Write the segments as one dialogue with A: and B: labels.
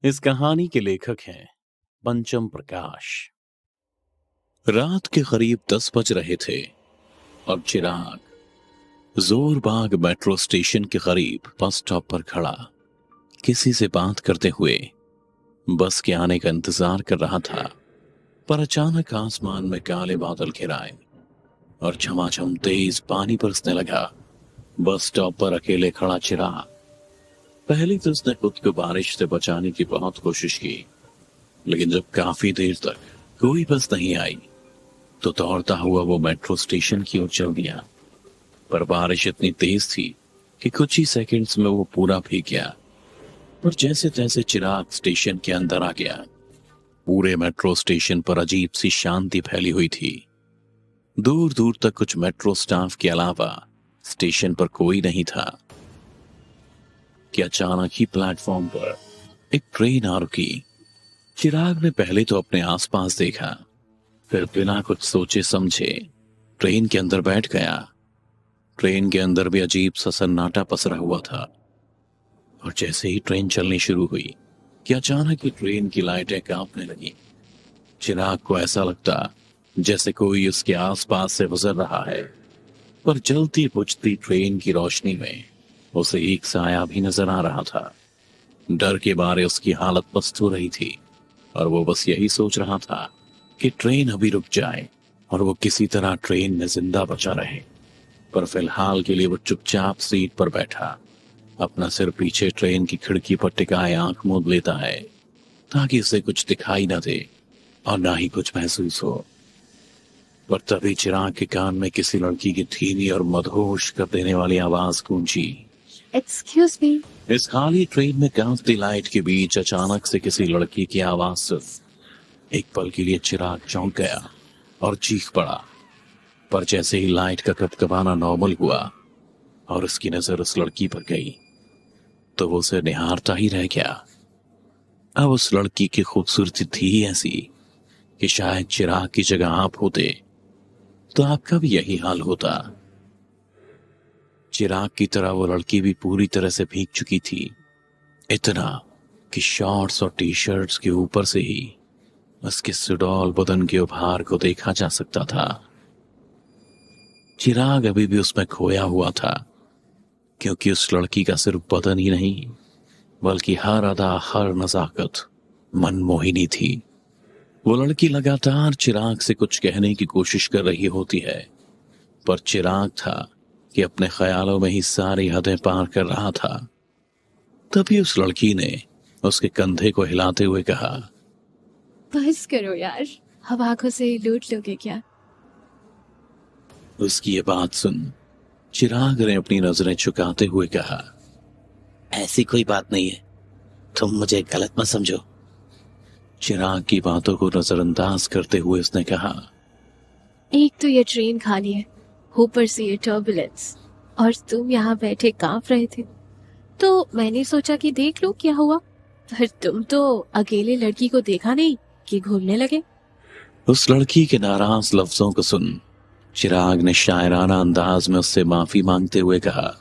A: इस कहानी के लेखक हैं पंचम प्रकाश। रात के करीब 10 बज रहे थे और चिराग जोरबाग मेट्रो स्टेशन के करीब बस स्टॉप पर खड़ा किसी से बात करते हुए बस के आने का इंतजार कर रहा था। पर अचानक आसमान में काले बादल घिर आए और झमाझम तेज पानी बरसने लगा। बस स्टॉप पर अकेले खड़ा चिराग पहले तो उसने खुद को बारिश से बचाने की बहुत कोशिश की, लेकिन जब काफी देर तक कोई बस नहीं आई तो दौड़ता हुआ वो मेट्रो स्टेशन की ओर चल दिया। पर बारिश इतनी तेज थी कि कुछ ही सेकंड्स में वो पूरा भीग गया। पर जैसे तैसे चिराग स्टेशन के अंदर आ गया। पूरे मेट्रो स्टेशन पर अजीब सी शांति फैली हुई थी। दूर दूर तक कुछ मेट्रो स्टाफ के अलावा स्टेशन पर कोई नहीं था कि अचानक ही प्लेटफॉर्म पर एक ट्रेन आ रुकी। चिराग ने पहले तो अपने आसपास देखा, फिर बिना कुछ सोचे समझे ट्रेन के अंदर बैठ गया। ट्रेन के अंदर भी अजीब सा सन्नाटा पसरा हुआ था और जैसे ही ट्रेन चलनी शुरू हुई कि अचानक ही ट्रेन की लाइटें कांपने लगी। चिराग को ऐसा लगता जैसे कोई उसके आसपास से गुजर रहा है, पर जलती बुझती ट्रेन की रोशनी में उसे एक साया भी नजर आ रहा था। डर के मारे उसकी हालत पस्त हो रही थी और वो बस यही सोच रहा था कि ट्रेन अभी रुक जाए और वो किसी तरह ट्रेन में जिंदा बचा रहे। पर फिलहाल के लिए वो चुपचाप सीट पर बैठा, अपना सिर पीछे ट्रेन की खिड़की पर टिकाए आंख मूंद लेता है ताकि उसे कुछ दिखाई ना दे और ना ही कुछ महसूस हो। पर तभी चिराग के कान में किसी लड़की की धीमी और मदहोश कर देने वाली आवाज गूंजी।
B: Excuse me.
A: इस खाली ट्रेन में कांपती लाइट के बीच अचानक से किसी लड़की की आवाज सुन एक पल के लिए चिराग चौंक गया और चीख पड़ा। पर जैसे ही लाइट का कपकपाना नॉर्मल हुआ और उसकी नजर उस लड़की पर गई तो वो उसे निहारता ही रह गया। अब उस लड़की की खूबसूरती थी ही ऐसी कि शायद चिराग की जगह आप होते तो आपका भी यही हाल होता। चिराग की तरह वो लड़की भी पूरी तरह से भीग चुकी थी, इतना कि शॉर्ट्स और टी शर्ट्स के ऊपर से ही उसके सुडौल बदन के उभार को देखा जा सकता था। चिराग अभी भी उसमें खोया हुआ था, क्योंकि उस लड़की का सिर्फ बदन ही नहीं बल्कि हर अदा हर नजाकत मनमोहिनी थी। वो लड़की लगातार चिराग से कुछ कहने की कोशिश कर रही होती है, पर चिराग था कि अपने ख्यालों में ही सारी हदें पार कर रहा था। तभी उस लड़की ने उसके कंधे को हिलाते हुए कहा,
B: बस करो यार, अब आंखों से लूट लोगे क्या?
A: उसकी ये बात सुन चिराग ने अपनी नजरें झुकाते हुए कहा,
C: ऐसी कोई बात नहीं है, तुम मुझे गलत मत समझो।
A: चिराग की बातों को नजरअंदाज करते हुए उसने कहा,
B: एक तो ये ट्रेन खाली है, ऊपर से ये टर्बुलेंस, और तुम यहाँ बैठे कांप रहे थे तो मैंने सोचा कि देख लो क्या हुआ। पर तुम तो अकेले लड़की को देखा नहीं कि घूमने लगे।
A: उस लड़की के नाराज लफ्जों को सुन चिराग ने शायराना अंदाज में उससे माफी मांगते हुए कहा,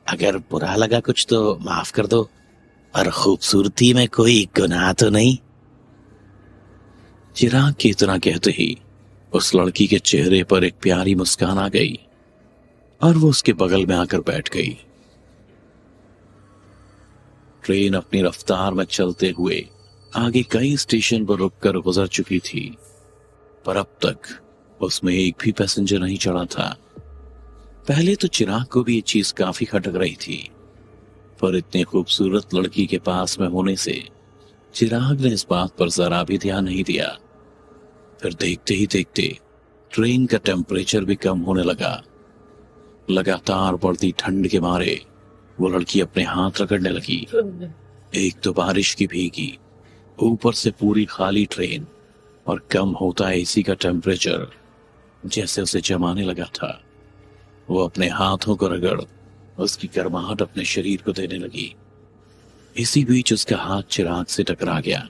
C: अगर बुरा लगा कुछ तो माफ कर दो, और खूबसूरती में कोई गुनाह तो नहीं।
A: चिराग की इतना कहते ही उस लड़की के चेहरे पर एक प्यारी मुस्कान आ गई और वो उसके बगल में आकर बैठ गई। ट्रेन अपनी रफ्तार में चलते हुए आगे कई स्टेशन पर रुककर गुजर चुकी थी, पर अब तक उसमें एक भी पैसेंजर नहीं चढ़ा था। पहले तो चिराग को भी ये चीज काफी खटक रही थी, पर इतनी खूबसूरत लड़की के पास में होने से चिराग ने इस बात पर जरा भी ध्यान नहीं दिया। फिर देखते ही देखते ट्रेन का टेम्परेचर भी कम होने लगा। लगातार बढ़ती ठंड के मारे वो लड़की अपने हाथ रगड़ने लगी। एक तो बारिश की भीगी, ऊपर से पूरी खाली ट्रेन और कम होता एसी का टेम्परेचर जैसे उसे जमाने लगा था। वो अपने हाथों को रगड़ उसकी गर्माहट अपने शरीर को देने लगी। इसी बीच उसका हाथ चिराग से टकरा गया।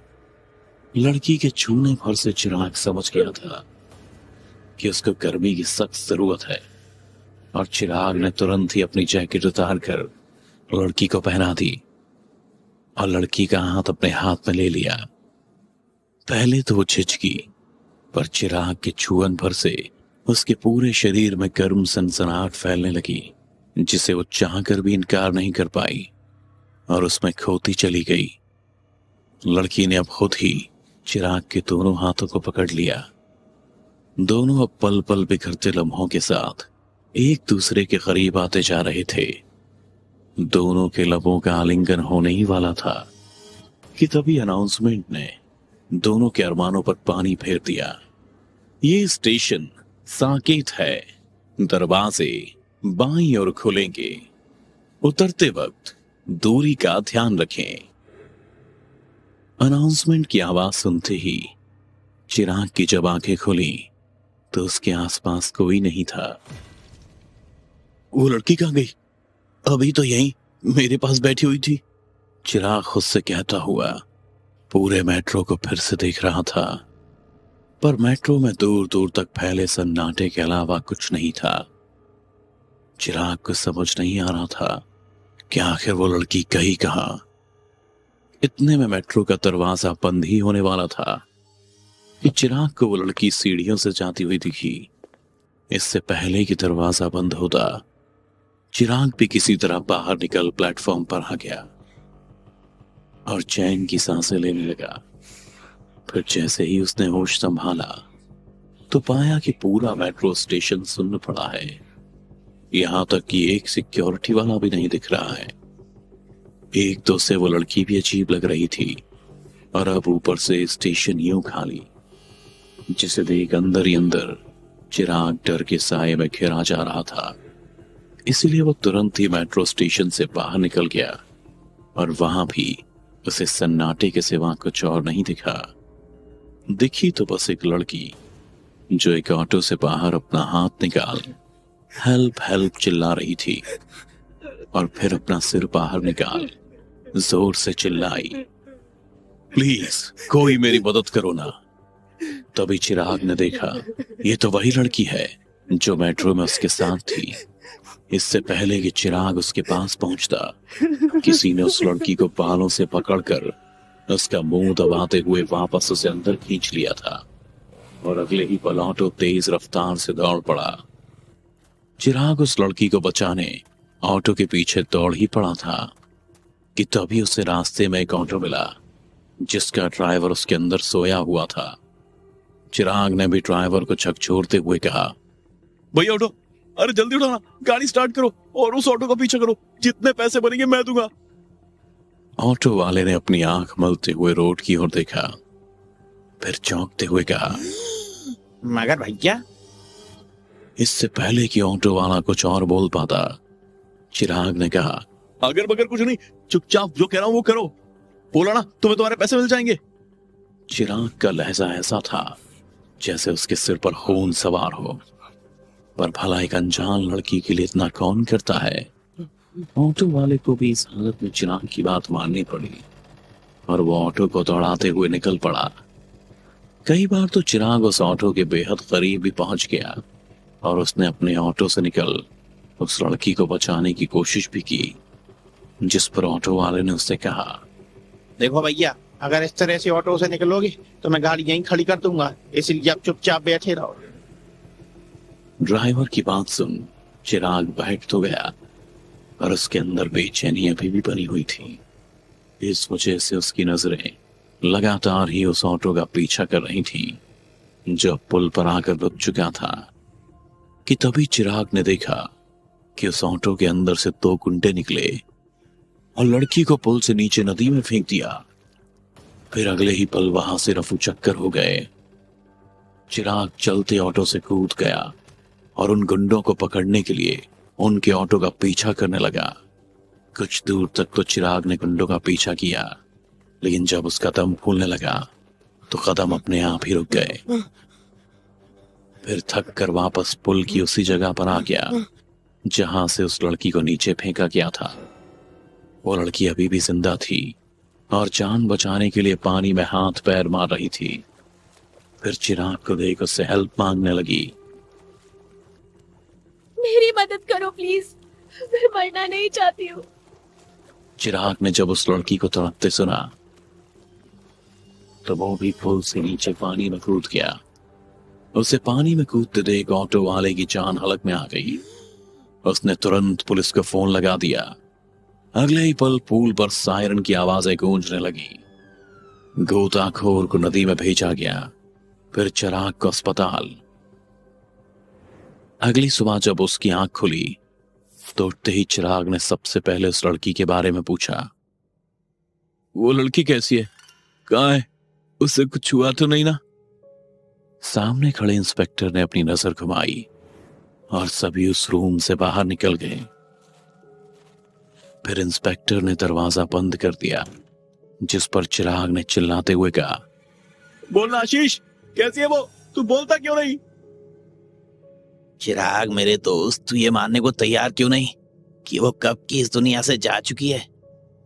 A: लड़की के छूने भर से चिराग समझ गया था कि उसको गर्मी की सख्त जरूरत है और चिराग ने तुरंत ही अपनी जैकेट उतार कर लड़की को पहना दी। और लड़की का हाथ अपने हाथ में ले लिया। पहले तो वो झिझकी, पर चिराग के छुअन भर से उसके पूरे शरीर में गर्म सनसनाहट फैलने लगी, जिसे वो चाहकर भी इनकार नहीं कर पाई और उसमें खोती चली गई। लड़की ने अब खुद ही चिराग के दोनों हाथों को पकड़ लिया। दोनों अब पल पल बिखरते लम्हों के साथ एक दूसरे के करीब आते जा रहे थे। दोनों के लबों का आलिंगन होने ही वाला था कि तभी अनाउंसमेंट ने दोनों के अरमानों पर पानी फेर दिया। ये स्टेशन साकेत है, दरवाजे बाईं ओर खुलेंगे, उतरते वक्त दूरी का ध्यान रखें। अनाउंसमेंट की आवाज सुनते ही चिराग की जब आंखें खुली तो उसके आसपास कोई नहीं था। वो लड़की कहाँ गई? अभी तो यहीं मेरे पास बैठी हुई थी। चिराग खुद से कहता हुआ पूरे मेट्रो को फिर से देख रहा था, पर मेट्रो में दूर दूर तक फैले सन्नाटे के अलावा कुछ नहीं था। चिराग को समझ नहीं आ रहा था कि आखिर वो लड़की गई कहां। इतने में मेट्रो का दरवाजा बंद ही होने वाला था कि चिराग को वो लड़की सीढ़ियों से जाती हुई दिखी। इससे पहले कि दरवाजा बंद होता, चिराग भी किसी तरह बाहर निकल प्लेटफॉर्म पर आ गया और चैन की सांसें लेने लगा। फिर जैसे ही उसने होश संभाला तो पाया कि पूरा मेट्रो स्टेशन सुन्न पड़ा है। यहां तक कि एक सिक्योरिटी वाला भी नहीं दिख रहा है। एक तो से वो लड़की भी अजीब लग रही थी और अब ऊपर से स्टेशन यूं खाली, जिसे देख अंदर ही अंदर चिराग डर के साए में घिरा जा रहा था। इसलिए वो तुरंत ही मेट्रो स्टेशन से बाहर निकल गया और वहां भी उसे सन्नाटे के सिवा कुछ और नहीं दिखा। दिखी तो बस एक लड़की जो एक ऑटो से बाहर अपना हाथ निकाल हेल्प हेल्प चिल्ला रही थी और फिर अपना सिर बाहर निकाल जोर से चिल्लाई, प्लीज कोई मेरी मदद करो ना। तभी चिराग ने देखा ये तो वही लड़की है जो मेट्रो में उसके साथ थी। इससे पहले कि चिराग उसके पास पहुंचता, किसी ने उस लड़की को बालों से पकड़कर उसका मुंह दबाते हुए वापस उसे अंदर खींच लिया था और अगले ही पल ऑटो तेज रफ्तार से दौड़ पड़ा। चिराग उस लड़की को बचाने ऑटो के पीछे दौड़ ही पड़ा था कि तभी उसे रास्ते में एक ऑटो मिला जिसका ड्राइवर उसके अंदर सोया हुआ था। चिराग ने भी ड्राइवर को झकझोरते हुए कहा, भैया ऑटो, अरे जल्दी उठाना, गाड़ी स्टार्ट करो और उस ऑटो का पीछा करो, जितने पैसे बनेंगे मैं दूंगा। ऑटो वाले ने अपनी आंख मलते हुए रोड की ओर देखा, फिर चौंकते हुए कहा,
C: मगर भैया।
A: इससे पहले कि ऑटो वाला कुछ और बोल पाता, चिराग ने कहा, अगर बगर कुछ नहीं, चुपचाप जो कह रहा हूं वो करो, बोला ना तुम्हें तुम्हारे पैसे मिल जाएंगे। चिराग का लहजा ऐसा था जैसे उसके सिर पर खून सवार हो, पर भला एक अनजान लड़की के लिए इतना कौन करता है। ऑटो वाले को भी इस हालत में चिराग की बात माननी पड़ी और वो ऑटो को दौड़ाते हुए निकल पड़ा। कई बार तो चिराग उस ऑटो के बेहद करीब भी पहुंच गया और उसने अपने ऑटो से निकल उस लड़की को बचाने की कोशिश भी की, जिस पर ऑटो वाले ने उससे कहा,
C: देखो भैया, अगर इस तरह से ऑटो से निकलोगे तो मैं गाड़ी यहीं खड़ी कर दूंगा, इसलिए आप चुपचाप बैठे रहो।
A: ड्राइवर की बात सुन चिराग बैठ तो गया, पर उसके अंदर बेचैनी अभी भी बनी हुई थी। इस वजह से उसकी नजरें लगातार ही उस ऑटो का पीछा कर रही थी जो पुल पर आकर रुक चुका था। कि तभी चिराग ने देखा कि उस ऑटो के अंदर से 2 गुंडे निकले और लड़की को पुल से नीचे नदी में फेंक दिया। फिर अगले ही पल वहां से रफू चक्कर हो गए। चिराग चलते ऑटो से कूद गया और उन गुंडों को पकड़ने के लिए उनके ऑटो का पीछा करने लगा। कुछ दूर तक तो चिराग ने गुंडों का पीछा किया, लेकिन जब उसका दम फूलने लगा तो कदम अपने आप ही रुक गए। फिर थक कर वापस पुल की उसी जगह पर आ गया जहां से उस लड़की को नीचे फेंका गया था। वो लड़की अभी भी जिंदा थी और जान बचाने के लिए पानी में हाथ पैर मार रही थी। फिर चिराग को देख उससे हेल्प मांगने लगी।
B: मेरी मदद करो प्लीज, मैं मरना नहीं चाहती हूँ।
A: चिराग ने जब उस लड़की को तड़पते सुना तो वो भी पुल से नीचे पानी में कूद गया। उसे पानी में कूदते देख ऑटो वाले की जान हलक में आ गई। उसने तुरंत पुलिस को फोन लगा दिया। अगले ही पल पूल पर सायरन की आवाजें गूंजने लगी। गोताखोर को नदी में भेजा गया, फिर चिराग को अस्पताल। अगली सुबह जब उसकी आंख खुली तो उठते ही चिराग ने सबसे पहले उस लड़की के बारे में पूछा। वो लड़की कैसी है, कहाँ है, उससे कुछ हुआ तो नहीं ना? सामने खड़े इंस्पेक्टर ने अपनी नजर घुमाई और सभी उस रूम से बाहर निकल गए। फिर इंस्पेक्टर ने दरवाजा बंद कर दिया, जिस पर चिराग ने चिल्लाते हुए कहा, बोलना आशीष, कैसी है वो, तू बोलता क्यों नहीं?
C: चिराग मेरे दोस्त, तू ये मानने को तैयार क्यों नहीं कि वो कब की इस दुनिया से जा चुकी है?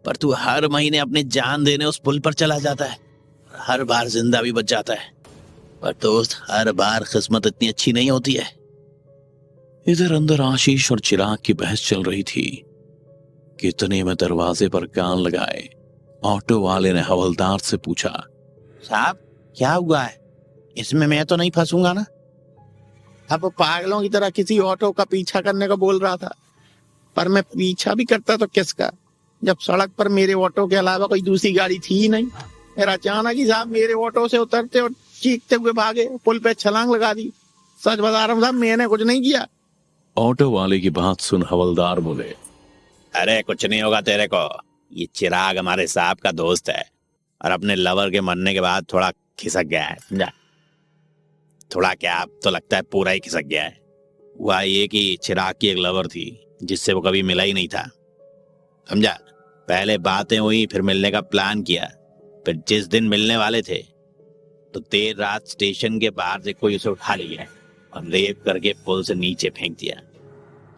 C: पर तू हर महीने अपनी जान देने उस पुल पर चला जाता है, हर बार जिंदा भी बच जाता है। पर दोस्त, हर बार किस्मत इतनी अच्छी नहीं होती है।
A: इधर अंदर आशीष और चिराग की बहस चल रही थी कि इतने में दरवाजे पर कान लगाए ऑटो वाले ने हवलदार से पूछा,
C: साहब क्या हुआ है? इसमें मैं तो नहीं फंसूंगा ना? अब पागलों की तरह किसी ऑटो का पीछा करने को बोल रहा था, पर मैं पीछा भी करता तो किसका, जब सड़क पर मेरे ऑटो के अलावा कोई दूसरी गाड़ी थी ही नहीं। मेरा अचानक ही साहब मेरे ऑटो से उतरते और चीखते हुए भागे, पुल पे छलांग लगा दी। सच बता रहा हूँ साहब, मैंने कुछ नहीं किया।
A: ऑटो वाले की बात सुन हवलदार बोले,
C: अरे कुछ नहीं होगा तेरे को, ये चिराग हमारे साहब का दोस्त है और अपने लवर के मरने के बाद थोड़ा खिसक गया है, समझा? थोड़ा क्या, अब तो लगता है पूरा ही खिसक गया है। हुआ ये कि चिराग की एक लवर थी जिससे वो कभी मिला ही नहीं था, समझा? पहले बातें हुई, फिर मिलने का प्लान किया, फिर जिस दिन मिलने वाले थे तो देर रात स्टेशन के बाहर से कोई उसे उठा लिया और रेप करके पुल से नीचे फेंक दिया।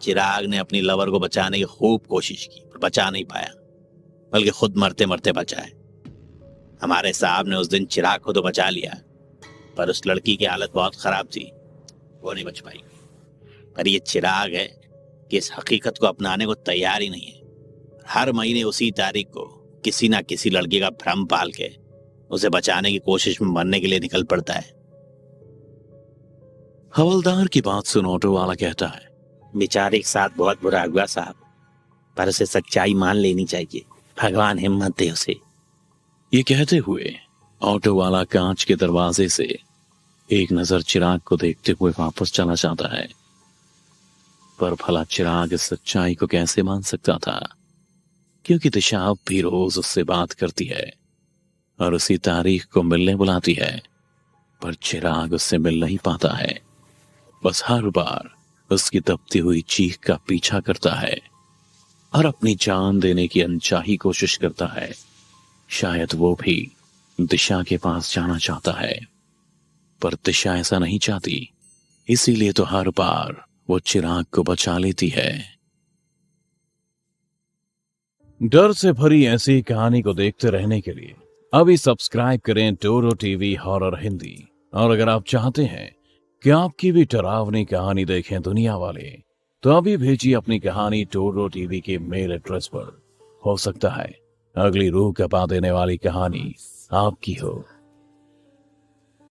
C: चिराग ने अपनी लवर को बचाने की खूब कोशिश की, पर बचा नहीं पाया, बल्कि खुद मरते मरते बचा है। हमारे साहब ने उस दिन चिराग को तो बचा लिया, पर उस लड़की की हालत बहुत खराब थी, वो नहीं बच पाई। पर ये चिराग है कि इस हकीकत को अपनाने को तैयार ही नहीं है। हर महीने उसी तारीख को किसी ना किसी लड़की का भ्रम पाल के उसे बचाने की कोशिश में मरने के लिए निकल पड़ता है।
A: हवलदार की बात सुन ऑटो वाला कहता है,
C: बेचारे के साथ बहुत बुरा हुआ साहब, पर उसे सच्चाई मान लेनी चाहिए, भगवान हिम्मत दे उसे।
A: ये कहते हुए ऑटो वाला कांच के दरवाजे से एक नजर चिराग को देखते हुए वापस चला जाता है। पर भला चिराग इस सच्चाई को कैसे मान सकता था, क्योंकि दिशा अब भी रोज उससे बात करती है और उसी तारीख को मिलने बुलाती है, पर चिराग उससे मिल नहीं पाता है। बस हर बार उसकी दबती हुई चीख का पीछा करता है और अपनी जान देने की अनचाही कोशिश करता है। शायद वो भी दिशा के पास जाना चाहता है, पर दिशा ऐसा नहीं चाहती, इसीलिए तो हर बार वो चिराग को बचा लेती है। डर से भरी ऐसी कहानी को देखते रहने के लिए अभी सब्सक्राइब करें टोरो टीवी हॉरर हिंदी। और अगर आप चाहते हैं कि आपकी भी डरावनी कहानी देखें दुनिया वाले, तो अभी भेजिए अपनी कहानी टोरो टीवी के मेल एड्रेस पर। हो सकता है अगली रूह कपा देने वाली कहानी आपकी हो।